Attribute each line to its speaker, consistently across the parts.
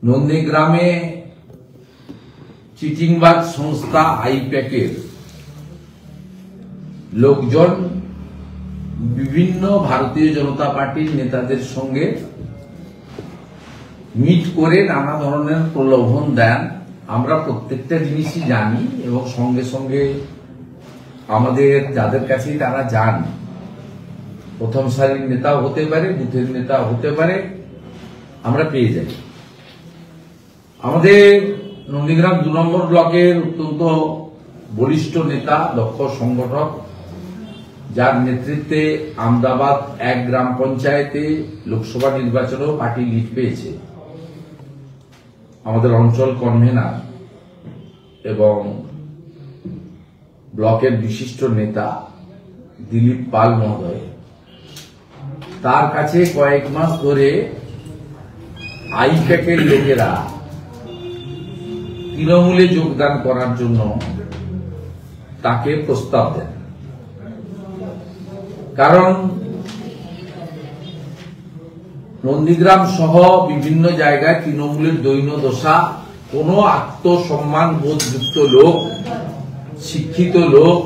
Speaker 1: নন্দীগ্রামে চিটিংবাজ সংস্থা আইপ্যাকের লোকজন বিভিন্ন ভারতীয় জনতা পার্টির নেতাদের সঙ্গে মিট করে নানা ধরনের প্রলোভন দেন। আমরা প্রত্যেকটা জিনিসই জানি এবং সঙ্গে সঙ্গে আমাদের যাদের কাছে তারা যান, প্রথম সারির নেতাও হতে পারে, বুথের নেতা হতে পারে, আমরা পেয়ে যাই। আমাদের নন্দীগ্রাম 2 নম্বর ব্লকের অত্যন্ত বলিষ্ঠ নেতা, দক্ষ সংগঠক, যার নেতৃত্বে আমদাবাদ 1 গ্রাম পঞ্চায়েতে লোকসভা নির্বাচনেও পার্টি লিড পেয়েছে, আমাদের অঞ্চল কনভেনার এবং ব্লকের বিশিষ্ট নেতা দিলীপ পাল মহোদয়, তার কাছে কয়েক মাস ধরে আইপ্যাকের লোকেরা তৃণমূলে যোগদান করার জন্য তাকে প্রস্তাব দেন। কারণ নন্দীগ্রাম সহ বিভিন্ন জায়গায় তৃণমূলের দৈন্য দশা, কোন আত্মসম্মান বোধযুক্ত লোক, শিক্ষিত লোক,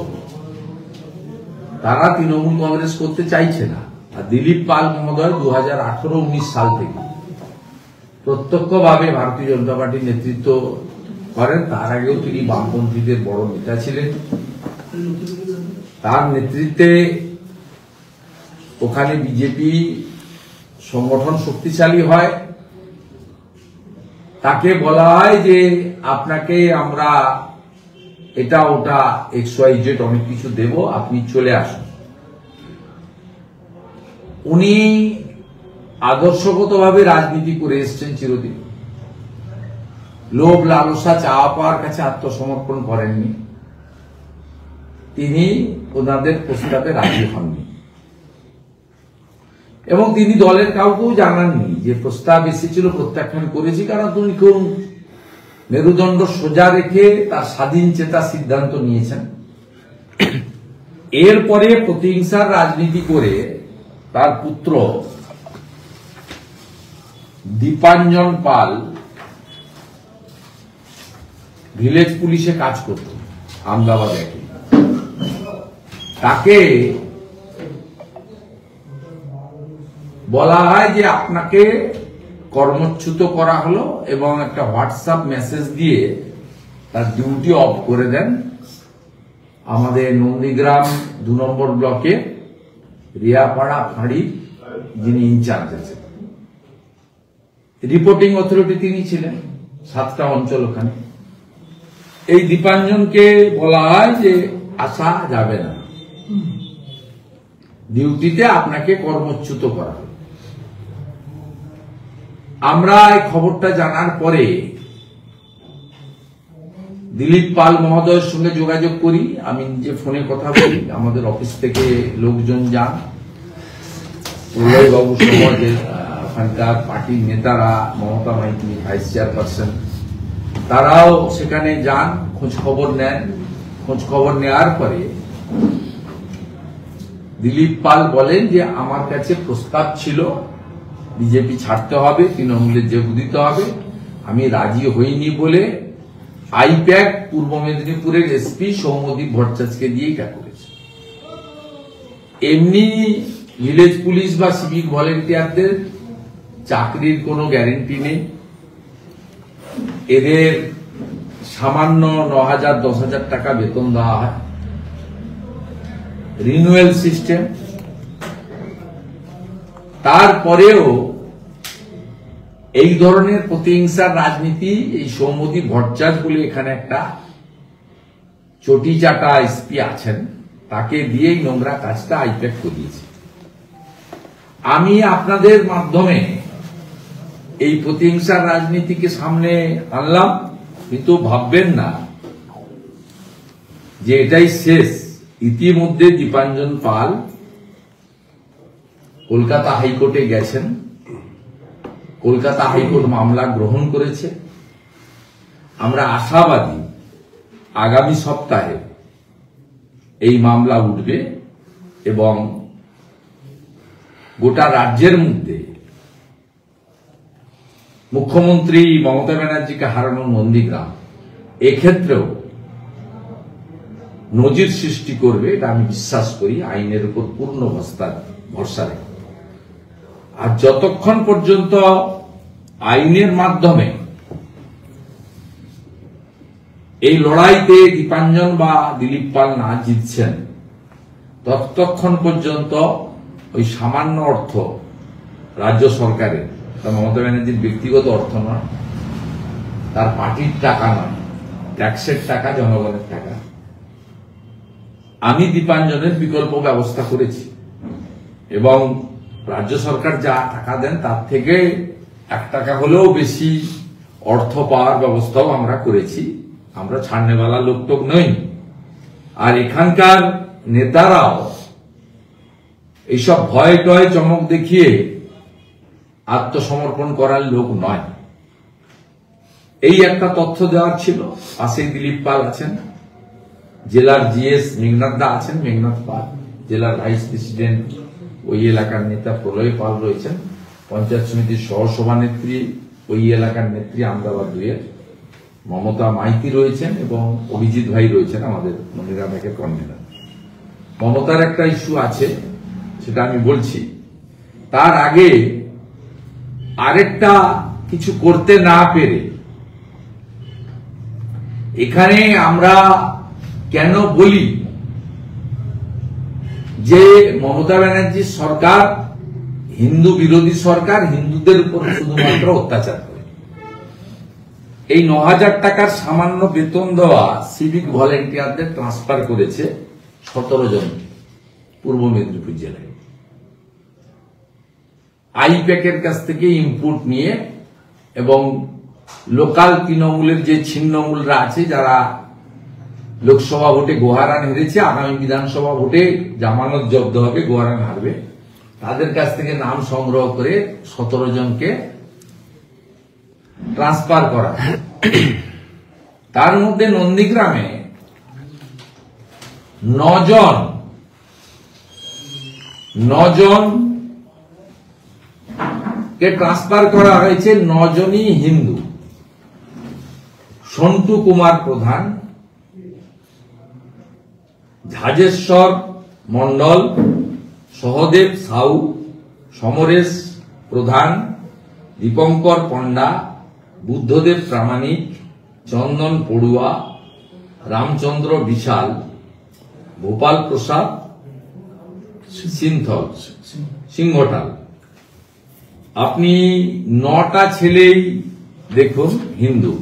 Speaker 1: তারা তৃণমূল কংগ্রেস করতে চাইছে না। আর দিলীপ পাল মহোদয় 2018-19 সাল থেকে প্রত্যক্ষভাবে ভারতীয় জনতা পার্টির নেতৃত্ব করেন। তার আগেও তিনি বামপন্থীদের বড় নেতা ছিলেন। তার নেতৃত্বে ওখানে বিজেপি সংগঠন শক্তিশালী হয়। তাকে বলা হয় যে আপনাকে আমরা এটা ওটা XYZ অনেক কিছু দেব, আপনি চলে আসুন। উনি আদর্শগতভাবে রাজনীতি করে এসছেন চিরদিন, লোভ লালসা চাওয়া পাওয়ার কাছে আত্মসমর্পণ করেননি। তিনি ওনাদের প্রস্তাবে রাজি হননি এবং তিনি দলের কাউকেও জানাননি যে প্রস্তাব এসেছিল, প্রত্যাখ্যান করেছি। কারণ তিনি কোন মেরুদণ্ড সোজা রেখে তার স্বাধীন চেতা সিদ্ধান্ত নিয়েছেন। এরপরে প্রতিহিংসার রাজনীতি করে তার পুত্র দীপাঞ্জন পাল ভিলেজ পুলিশে কাজ করত আমদাবাদে, তাকে বলা হয় যে আপনাকে কর্মচ্যুত করা হলো এবং একটা হোয়াটসঅ্যাপ মেসেজ দিয়ে তার ডিউটি অফ করে দেন আমাদের নন্দীগ্রাম 2 নম্বর ব্লকে রিয়াপাড়া ফাঁড়ির যিনি ইনচার্জ আছেন। রিপোর্টিং অথরিটি তিনি ছিলেন, 7টা অঞ্চল ওখানে। এই দীপাঞ্জনকে বলা হয় যে আসা যাবে না, ডিউটিতে আপনাকে কর্মচ্যুত করা হবে। আমরা এই খবরটা জানার পরে দিলীপ পাল মহোদয়ের সঙ্গে যোগাযোগ করি। আমি নিজে ফোনে কথা বলি, আমাদের অফিস থেকে লোকজন যান, প্রলয়বাবু সহ ওখানকার পার্টির নেতারা, মমতা মাইতি ভাইস চেয়ারপারসন, তারাও সেখানে যান, খোঁজ খবর নেন। খোঁজ খবর নেওয়ার পরে দিলীপ পাল বলেন যে আমার কাছে প্রস্তাব ছিল বিজেপি ছাড়তে হবে, তৃণমূলে যোগ দিতে হবে, আমি রাজি হইনি বলে আইপ্যাক পূর্ব মেদিনীপুরের এসপি সৌম্যদীপ ভট্টাচার্যকে দিয়ে এটা করেছে। এমনি ভিলেজ পুলিশ বা সিভিক ভলেন্টিয়ারদের চাকরির কোনো গ্যারেন্টি নেই। এদের সামান্য 9,000-10,000 টাকা বেতন দেওয়া হয়, রিনিউয়াল সিস্টেম। তারপরেও এই ধরনের প্রতিহিংসার রাজনীতি, এই সৌম্যদীপ ভট্টাচার্য বলে এখানে একটা চটি চাটা এসপি আছেন, তাকে দিয়েই নোংরা কাজটা আইপ্যাক করিয়েছে। আমি আপনাদের মাধ্যমে এই প্রতিহিংসার রাজনীতিকে সামনে আনলাম, কিন্তু ভাববেন না যে এটাই শেষ। ইতিমধ্যে দীপাঞ্জন পাল কলকাতা হাইকোর্টে গেছেন, কলকাতা হাইকোর্ট মামলা গ্রহণ করেছে। আমরা আশাবাদী আগামী সপ্তাহে এই মামলা উঠবে এবং গোটা রাজ্যের মধ্যে মুখ্যমন্ত্রী মমতা ব্যানার্জিকে হারানো নন্দীগ্রাম এক্ষেত্রেও নজির সৃষ্টি করবে, এটা আমি বিশ্বাস করি, আইনের উপর পূর্ণ ভরসা রেখে। আর যতক্ষণ পর্যন্ত আইনের মাধ্যমে এই লড়াইতে দীপাঞ্জন বা দিলীপ পাল না জিতছেন, ততক্ষণ পর্যন্ত ওই সামান্য অর্থ রাজ্য সরকারের, মমতা ব্যানার্জির ব্যক্তিগত অর্থ নয়, তার পার্টির টাকা নয়, ট্যাক্সের টাকা, জনগণের টাকা, আমি দীপাঞ্জনের বিকল্প ব্যবস্থা করেছি এবং রাজ্য সরকার যা টাকা দেন তার থেকে 1 টাকা হলেও বেশি অর্থ পাওয়ার ব্যবস্থাও আমরা করেছি। আমরা ছাড়নেওয়ালা লোকটোক নই। আর এখানকার নেতারাও এইসব ভয় টয় চমক দেখিয়ে আত্মসমর্পণ করার লোক নয়। এই একটা তথ্য দেওয়ার ছিল। পাশেই দিলীপ পাল আছেন, জেলার জিএস মেঘনাথ দা আছেন, মেঘনাথ পাল, জেলার ভাইস প্রেসিডেন্ট ওই এলাকার নেতা প্রলয় পাল রয়েছেন, পঞ্চায়েত সমিতির সহসভানেত্রী ওই এলাকার নেত্রী আমদাবাদ 2-এর মমতা মাইতি রয়েছেন এবং অভিজিৎ ভাই রয়েছেন, আমাদের নন্দীগ্রাম একের কনভেনার। মমতার একটা ইস্যু আছে, সেটা আমি বলছি। তার আগে আরেকটা কিছু করতে না পেরে এখানে আমরা কেন বলি যে মমতা ব্যানার্জির সরকার হিন্দু বিরোধী সরকার, হিন্দুদের উপর শুধুমাত্র অত্যাচার করে। এই 9,000 টাকার সামান্য বেতন দেওয়া সিভিক ভলেন্টিয়ারদের ট্রান্সফার করেছে 17 জন পূর্ব মেদিনীপুর জেলায়, আইপ্যাকের কাছ থেকে ইনপুট নিয়ে, এবং লোকাল তৃণমূলের যে ছিন্নমূলরা আছে, যারা লোকসভা ভোটে গোহারান হেরেছে, আগামী বিধানসভা ভোটে জামানত জব্দ হবে, গোহারান হারবে, তাদের কাছ থেকে নাম সংগ্রহ করে 17 জনকে ট্রান্সফার করা। তার মধ্যে নন্দীগ্রামে 9 জন কে ট্রান্সফার করা হয়েছে। 9 জনই হিন্দু। সন্টু কুমার প্রধান, ঝাজেশ্বর মন্ডল, সহদেব সাউ, সমরেশ প্রধান, দীপঙ্কর পণ্ডা, বুদ্ধদেব প্রামাণিক, চন্দন পড়ুয়া, রামচন্দ্র বিশাল, ভোপাল প্রসাদ সিংহটাল। আপনি 9টা ছেলেই দেখুন হিন্দু।